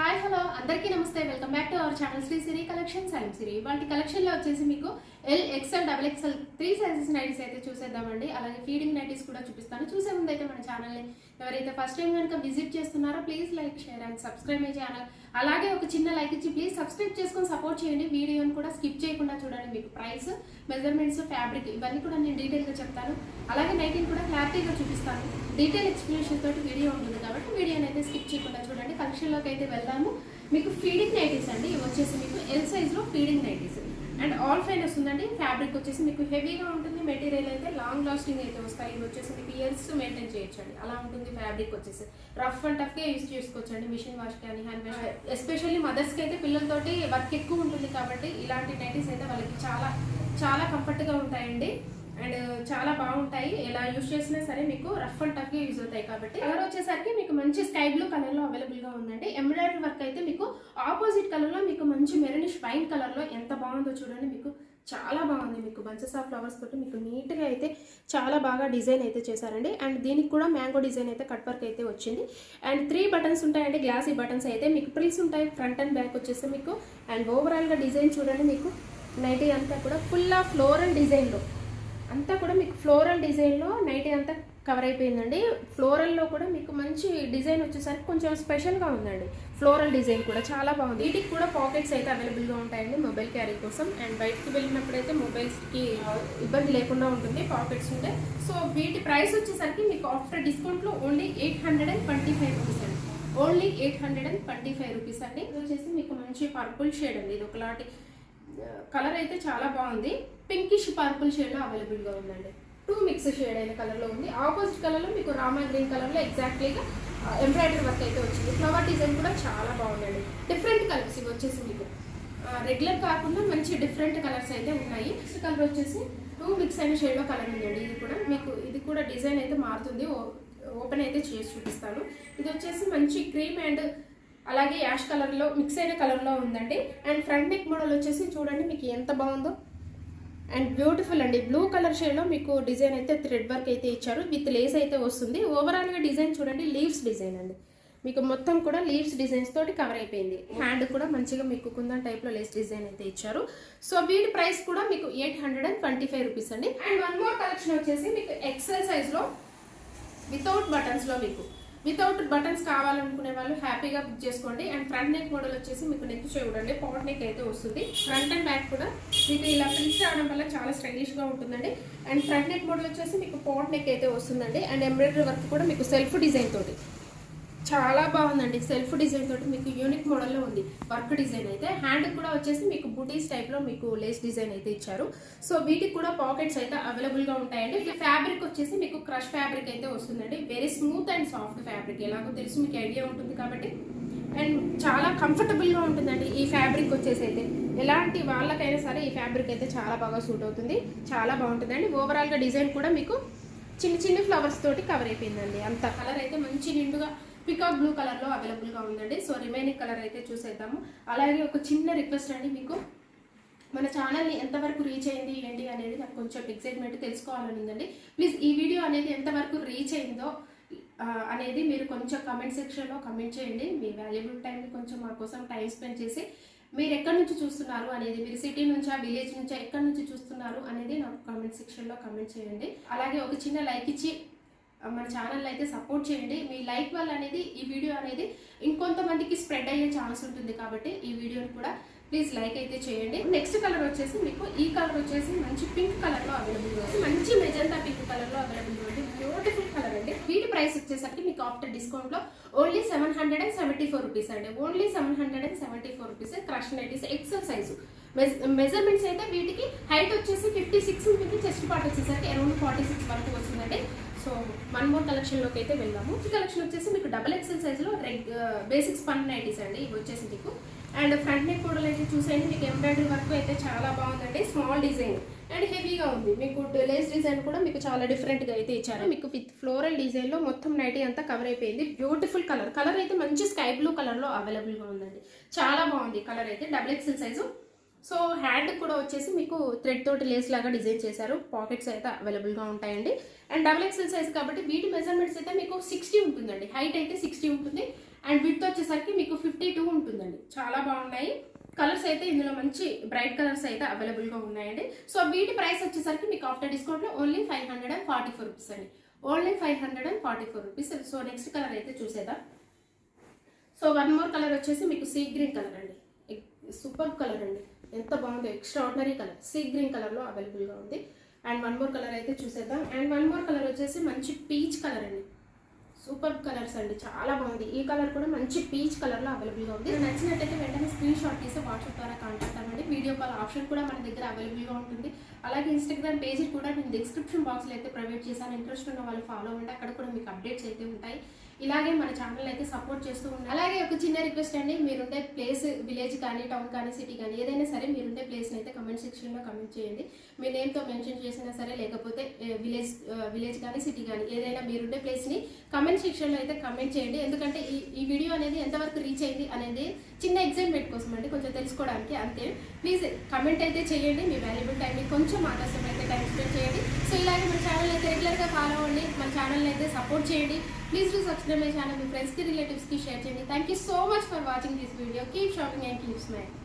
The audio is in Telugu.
హాయ్ హలో అందరికీ నమస్తే welcome back to our channel Sri Siri collection సైమ్ సిరి వాటి కలెక్షన్ లో వచ్చేసి మీకు L XL double XL 3 sizes nighties అయితే చూసేద్దామండి. అలాగే ఫీడింగ్ నైటీస్ కూడా చూపిస్తాను. చూసే ముందు అయితే మన ఛానల్ ని ఎవరైతే ఫస్ట్ టైం కనుక విజిట్ చేస్తున్నారో please like share and subscribe my channel. అలాగే ఒక చిన్న లైక్ ఇచ్చి ప్లీజ్ సబ్స్క్రైబ్ చేసుకొని సపోర్ట్ చేయండి. వీడియోని కూడా స్కిప్ చేయకుండా చూడండి. మీకు ప్రైస్, మెజర్మెంట్స్, ఫ్యాబ్రిక్ ఇవన్నీ కూడా నేను డీటెయిల్ గా చెప్తాను. అలాగే నైటీని కూడా క్లారిటీగా చూపిస్తాను. డీటెయిల్ ఎక్స్ప్లెనేషన్ తోటి వీడియో ఉంటుంది కాబట్టి వీడియోని అయితే స్కిప్ చేయకుండా చూడండి. కలెక్షన్ లోకి అయితే వెళ్దాము. మీకు ఫీడింగ్ నైటీస్ అండి. ఇవి వచ్చేసి మీకు ఎల్ సైజ్ లో feeding nighties and all fine వస్తుందండి. ఫ్యాబ్రిక్ వచ్చేసి మీకు హెవీగా ఉంటుంది. మెటీరియల్ అయితే లాంగ్ లాస్టింగ్ అయితే వస్తాయి. ఇవి వచ్చేసి మీకు ఇయర్స్ మెయింటైన్ చేయొచ్చండి. అలా ఉంటుంది. ఫ్యాబ్రిక్ వచ్చేసి రఫ్ అండ్ టఫ్ గా యూజ్ చేసుకోవచ్చండి. మిషన్ వాష్ కానీ హ్యాండ్ వాష్, ఎస్పెషల్లీ మదర్స్ కి అయితే పిల్లలతోటి వర్క్ ఎక్కువ ఉంటుంది కాబట్టి ఇలాంటి నైటీస్ అయితే వాళ్ళకి చాలా చాలా కంఫర్ట్ గా ఉంటాయండి. అండ్ చాలా బాగుంటాయి. ఎలా యూజ్ చేసినా సరే మీకు రఫ్ అండ్ టఫ్ గా యూజ్ అవుతాయి కాబట్టి. కలర్ వచ్చేసరికి మీకు మంచి స్కై బ్లూ కలర్ లో అవైలబుల్ గా ఉందండి. ఎంబ్రాయిడరీ వర్క్ అయితే మీకు ఆపోజిట్ కలర్ లో మీకు మంచి మెరూనిష్ వైన్ కలర్ లో ఎంత బాగుందో చూడండి. మీకు చాలా బాగుంది. మీకు బంచెస్ ఆఫ్ ఫ్లవర్స్ తోటి మీకు నీట్ గా అయితే చాలా బాగా డిజైన్ అయితే చేశారండి. అండ్ దీనికి కూడా మ్యాంగో డిజైన్ అయితే కట్ వర్క్ అయితే వచ్చింది. అండ్ 3 బటన్స్ ఉంటాయండి. గ్లాసీ బటన్స్ అయితే మీకు ప్రిల్స్ ఉంటాయి. ఫ్రంట్ అండ్ బ్యాక్ వచ్చేసి మీకు. అండ్ ఓవరాల్ గా డిజైన్ చూడండి. మీకు నైటీ అంతా కూడా ఫుల్ ఆఫ్ ఫ్లోరల్ డిజైన్ లో అంతా కూడా మీకు ఫ్లోరల్ డిజైన్లో నైటీ అంతా కవర్ అయిపోయిందండి. ఫ్లోరల్లో కూడా మీకు మంచి డిజైన్ వచ్చేసరికి కొంచెం స్పెషల్గా ఉందండి. ఫ్లోరల్ డిజైన్ కూడా చాలా బాగుంది. వీటికి కూడా పాకెట్స్ అయితే అవైలబుల్గా ఉంటాయండి మొబైల్ క్యారీ కోసం. అండ్ బయటికి వెళ్ళినప్పుడు అయితే మొబైల్స్కి ఇబ్బంది లేకుండా ఉంటుంది పాకెట్స్ ఉంటే. సో వీటి ప్రైస్ వచ్చేసరికి మీకు ఆఫ్టర్ డిస్కౌంట్లో ఓన్లీ 825 రూపీస్ అండి. ఓన్లీ 825 రూపీస్ అండి. ఇది వచ్చేసి మీకు మంచి పర్పుల్ షేడ్ అండి. ఇది ఒకలాంటి కలర్ అయితే చాలా బాగుంది. పింకిష్ పర్పుల్ షేడ్ లో అవైలబుల్ గా ఉందండి. 2 మిక్స్ షేడ్ అయిన కలర్ లో ఉంది. ఆపోజిట్ కలర్ లో మీకు రామా గ్రీన్ కలర్ లో ఎగ్జాక్ట్లీగా ఎంబ్రాయిడరీ వర్క్ అయితే వచ్చింది. ఫ్లవర్ డిజైన్ కూడా చాలా బాగుందండి. డిఫరెంట్ కలర్స్ ఇవి వచ్చేసి మీకు రెగ్యులర్ కాకుండా మంచి డిఫరెంట్ కలర్స్ అయితే ఉన్నాయి. నెక్స్ట్ కలర్ వచ్చేసి 2 మిక్స్ అయిన షేడ్ లో కలర్ ఉందండి. ఇది కూడా మీకు ఇది కూడా డిజైన్ అయితే మారుతుంది. ఓపెన్ అయితే చేసి చూపిస్తాను. ఇది వచ్చేసి మంచి క్రీమ్ అండ్ అలాగే యాష్ కలర్ లో మిక్స్ అయిన కలర్ లో ఉందండి. అండ్ ఫ్రంట్ నెక్ మోడల్ వచ్చేసి చూడండి మీకు ఎంత బాగుందో. అండ్ బ్యూటిఫుల్ అండి. బ్లూ కలర్ షేడ్ లో మీకు డిజైన్ అయితే థ్రెడ్ వర్క్ అయితే ఇచ్చారు. విత్ లేస్ అయితే వస్తుంది. ఓవరాల్ గా డిజైన్ చూడండి. లీవ్స్ డిజైన్ అండి. మీకు మొత్తం కూడా లీవ్స్ డిజైన్స్ తోటి కవర్ అయిపోయింది. హ్యాండ్ కూడా మంచిగా మీకు కుందన్ టైప్ లో లేస్ డిజైన్ అయితే ఇచ్చారు. సో వీటి ప్రైస్ కూడా మీకు 825 రూపీస్ అండి. అండ్ వన్ మోర్ కలెక్షన్ వచ్చేసి మీకు ఎక్సెల్ సైజ్ లో వితౌట్ బటన్స్ లో మీకు వితౌట్ బటన్స్ కావాలనుకునే వాళ్ళు హ్యాపీగా బుక్ చేసుకోండి. అండ్ ఫ్రంట్ నెక్ మోడల్ వచ్చేసి మీకు నెక్ చూడండి పాట్ నెక్ అయితే వస్తుంది. ఫ్రంట్ అండ్ బ్యాక్ కూడా మీకు ఇలా ప్రిల్స్ రావడం వల్ల చాలా స్టైలిష్ గా ఉంటుందండి. అండ్ ఫ్రంట్ నెక్ మోడల్ వచ్చేసి మీకు పాట్ నెక్ అయితే వస్తుందండి. అండ్ ఎంబ్రాయిడరీ వర్క్ కూడా మీకు సెల్ఫ్ డిజైన్ తోటి చాలా బాగుందండి. సెల్ఫ్ డిజైన్ తోటి మీకు యూనిక్ మోడల్లో ఉంది వర్క్ డిజైన్ అయితే. హ్యాండ్ కూడా వచ్చేసి మీకు బూటీస్ టైప్ లో మీకు లేస్ డిజైన్ అయితే ఇచ్చారు. సో వీటికి కూడా పాకెట్స్ అయితే అవైలబుల్ గా ఉంటాయండి. ఈ ఫ్యాబ్రిక్ వచ్చేసి మీకు క్రష్ ఫ్యాబ్రిక్ అయితే వస్తుందండి. Very smooth and soft fabric. ఎలాగో తెలుసు మీకు ఐడియా ఉంటుంది కాబట్టి. అండ్ చాలా కంఫర్టబుల్ గా ఉంటుందండి ఈ ఫ్యాబ్రిక్ వచ్చేసి అయితే. ఎలాంటి వాళ్ళకైనా సరే ఈ ఫ్యాబ్రిక్ అయితే చాలా బాగా సూట్ అవుతుంది. చాలా బాగుంటుందండి. ఓవరాల్ గా డిజైన్ కూడా మీకు చిన్న చిన్న ఫ్లవర్స్ తోటి కవర్ అయిపోయిందండి. అంత కలర్ అయితే మంచి నిండుగా పికాక్ బ్లూ కలర్ లో అవైలబుల్ గా ఉందండి. సో రిమైనింగ్ కలర్ అయితే చూసేద్దాము. అలాగే ఒక చిన్న రిక్వెస్ట్ అండి, మీకు మన ఛానల్ని ఎంతవరకు రీచ్ అయింది ఏంటి అనేది నాకు కొంచెం ఎక్సైట్మెంట్ తెలుసుకోవాలని ఉందండి. ప్లీజ్ ఈ వీడియో అనేది ఎంతవరకు రీచ్ అయిందో అనేది మీరు కొంచెం కమెంట్ సెక్షన్లో కమెంట్ చేయండి. మీ వాల్యుబుల్ టైంని కొంచెం మా కోసం టైం స్పెండ్ చేసి మీరు ఎక్కడి నుంచి చూస్తున్నారు అనేది, మీరు సిటీ నుంచా విలేజ్ నుంచా ఎక్కడి నుంచి చూస్తున్నారు అనేది నాకు కామెంట్ సెక్షన్లో కమెంట్ చేయండి. అలాగే ఒక చిన్న లైక్ ఇచ్చి మన ఛానల్ అయితే సపోర్ట్ చేయండి. మీ లైక్ వల్ల అనేది ఈ వీడియో అనేది ఇంకొంతమందికి స్ప్రెడ్ అయ్యే ఛాన్స్ ఉంటుంది కాబట్టి ఈ వీడియోని కూడా ప్లీజ్ లైక్ అయితే చేయండి. నెక్స్ట్ కలర్ వచ్చేసి మీకు ఈ కలర్ వచ్చేసి మంచి పింక్ కలర్ లో అవైలబుల్ ఉంది. మంచి మెజంతా పింక్ కలర్ లో అవైలబుల్ ఉంది. బ్యూటిఫుల్ కలర్ అండి. వీటి ప్రైస్ వచ్చేసరికి మీకు ఆఫ్టర్ డిస్కౌంట్ లో ఓన్లీ 774 రూపీస్ అండి. Only 774 rupees. Crush nighties XL size. Measurements అయితే వీటికి హైట్ వచ్చేసి 56 ఉంటుంది. చెస్ట్ పార్ట్ వచ్చేసరికి అరౌండ్ 46 వరకు వస్తుందండి. సో వన్ మోర్ కలెక్షన్ లోకి అయితే వెళ్దాము. ఈ కలెక్షన్ వచ్చేసి మీకు డబుల్ ఎక్సెల్ సైజ్ లో బేసిక్ స్పన్ నైటీస్ అండి. ఇవి వచ్చేసి మీకు అండ్ ఫ్రంట్ నెక్ మోడల్ అయితే చూసేయండి. మీకు ఎంబ్రాయిడరీ వర్క్ అయితే చాలా బాగుందండి. స్మాల్ డిజైన్ అండ్ హెవీగా ఉంది. మీకు లేస్ డిజైన్ కూడా మీకు చాలా డిఫరెంట్ గా అయితే ఇచ్చారు. మీకు విత్ ఫ్లోరల్ డిజైన్ లో మొత్తం నైటీ అంతా కవర్ అయిపోయింది. Beautiful colour. కలర్ అయితే మంచి స్కై బ్లూ కలర్ లో అవైలబుల్ గా ఉందండి. చాలా బాగుంది కలర్ అయితే. Double XL size. So hand కూడా వచ్చేసి మీకు థ్రెడ్ తోటి లేస్ లాగా డిజైన్ చేశారు. పాకెట్స్ అయితే అవైలబుల్ గా ఉంటాయండి. అండ్ డబుల్ ఎక్సెల్ సైజ్ కాబట్టి వీటి మెజర్మెంట్స్ అయితే మీకు 60 ఉంటుందండి. హైట్ అయితే 60 ఉంటుంది. అండ్ విడ్త్ వచ్చేసరికి మీకు 52 చాలా బాగున్నాయి. కలర్స్ అయితే ఇందులో మంచి బ్రైట్ కలర్స్ అయితే అవైలబుల్గా ఉన్నాయండి. సో వీటి ప్రైస్ వచ్చేసరికి మీకు ఆఫ్టర్ డిస్కౌంట్లో ఓన్లీ 544 రూపీస్ అండి. Only 544 rupees. So next colour అయితే చూసేద్దాం. సో వన్ మోర్ కలర్ వచ్చేసి మీకు సీ గ్రీన్ కలర్ అండి. సూపర్ కలర్ అండి, ఎంత బాగుందో, extra ordinary colour. Sea green కలర్లో అవైలబుల్గా ఉంది. అండ్ వన్ మోర్ కలర్ అయితే చూసేద్దాం. అండ్ వన్ మోర్ కలర్ వచ్చేసి మంచి పీచ్ కలర్ అండి. సూపర్ కలర్స్ అండి, చాలా బాగుంది. ఈ కలర్ కూడా మంచి పీచ్ కలర్లో అవైలబుల్గా ఉంది. నచ్చినట్టయితే వెంటనే స్క్రీన్ షాట్ తీసి వాట్సాప్ ద్వారా కాంటాక్ట్ అవ్వండి. వీడియో కాల్ ఆప్షన్ కూడా మన దగ్గర అవైలబుల్గా ఉంటుంది. అలాగే ఇన్స్టాగ్రామ్ పేజ్ కూడా నేను డిస్క్రిప్షన్ బాక్స్లో అయితే ప్రొవైడ్ చేశాను. ఇంట్రెస్ట్ ఉన్న వాళ్ళు ఫాలో అవ్వండి, అక్కడ కూడా మీకు అప్డేట్స్ అయితే ఉంటాయి. ఇలాగే మన ఛానల్ అయితే సపోర్ట్ చేస్తూ ఉంటాం. అలాగే ఒక చిన్న రిక్వెస్ట్ అండి, మీరుండే ప్లేస్ విలేజ్ కానీ టౌన్ కానీ సిటీ కానీ ఏదైనా సరే మీరుండే ప్లేస్ని అయితే కమెంట్ సెక్షన్లో కమెంట్ చేయండి. మీ నేమ్తో మెన్షన్ చేసినా సరే, లేకపోతే విలేజ్ కానీ సిటీ కానీ ఏదైనా మీరుండే ప్లేస్ని కమెంట్ సెక్షన్లో అయితే కమెంట్ చేయండి. ఎందుకంటే ఈ వీడియో అనేది ఎంతవరకు రీచ్ అయింది అనేది చిన్న ఎగ్జైట్మెంట్ కోసం అండి, కొంచెం తెలుసుకోవడానికి అంతే. ప్లీజ్ కమెంట్ అయితే చేయండి. మీ వాల్యుబుల్ టైంని కొంచెం ఆకాశం అయితే టైం స్పెండ్ చేయండి. సో ఇలాగే మన ఛానల్ అయితే రెగ్యులర్గా ఫాలో అవ్వండి, మన ఛానల్ని అయితే సపోర్ట్ చేయండి. Please do subscribe my channel, మీ ఫ్రెండ్స్కి రిలేటివ్స్కి షేర్ చేయండి. Thank you so much for watching this video. Keep shopping and keep smiling.